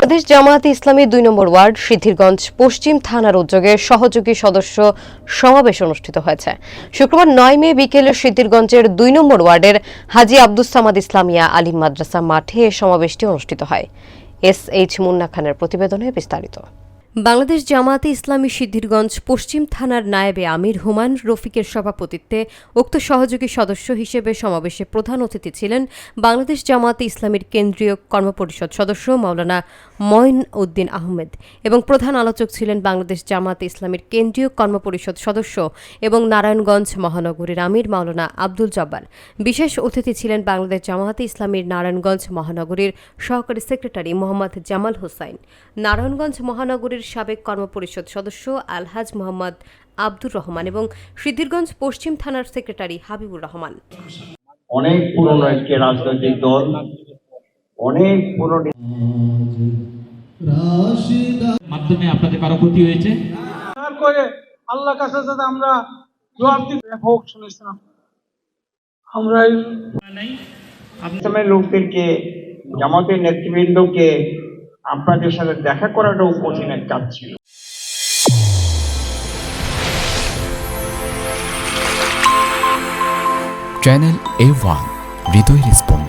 বাংলাদেশ জামায়াতে ইসলামী ২ নম্বর word Siddhirganj পশ্চিম থানার উদ্যোগে সহযোগী সদস্য সমাবেশ অনুষ্ঠিত হয়েছে। শুক্রবার ৯ মে বিকেলে সিদ্ধিরগঞ্জের ২ নম্বর ওয়ার্ডের হাজী আব্দুস সামাদ ইসলামিয়া আলিম মাদ্রাসা মাঠে এ সমাবেশটি অনুষ্ঠিত হয়। SH মুন্না খানের প্রতিবেদনে বিস্তারিত। বাংলাদেশ জামায়াতে ইসলামী সিদ্ধিরগঞ্জ পশ্চিম থানার নায়েবে আমির হুমায়ুন রফিকের সভাপতিত্বে উক্ত সহযোগী সদস্য হিসেবে সমাবেশে প্রধান অতিথি ছিলেন বাংলাদেশ জামায়াতে ইসলামীর কেন্দ্রীয় কর্মপরিষদ সদস্য মাওলানা মঈন উদ্দিন আহমেদ এবং প্রধান আলোচক ছিলেন বাংলাদেশ জামায়াতে ইসলামীর কেন্দ্রীয় কর্মপরিষদ সদস্য এবং নারায়ণগঞ্জ মহানগরীর আমির মাওলানা আব্দুল জব্বার। বিশেষ অতিথি ছিলেন বাংলাদেশ জামায়াতে ইসলামীর নারায়ণগঞ্জ মহানগরীর সহকারী সেক্রেটারি মোহাম্মদ জামাল হোসাইন, নারায়ণগঞ্জ মহানগরীর সাবেক কর্মপরিষদ সদস্য আলহাজ মোহাম্মদ আব্দুর রহমান এবং সিদ্ধিরগঞ্জ পশ্চিম থানার সেক্রেটারি হাবিবুর রহমান। অনেক পুরনো একটি রাজনৈতিক দল, অনেক পুরনো মাধ্যমে আপনাদের কারো ক্ষতি হয়েছে করে আল্লাহর কাছে যাতে আমরা জবাব দিতে হোক শুনেছিলাম। আমরা ইসলামের লোকদেরকে, জামাতের নেতৃবৃন্দকে আপনাদের সাথে দেখা করাটাও কঠিন এক কাজ ছিল। চ্যানেল A1 হৃদয়ের স্পন্দন।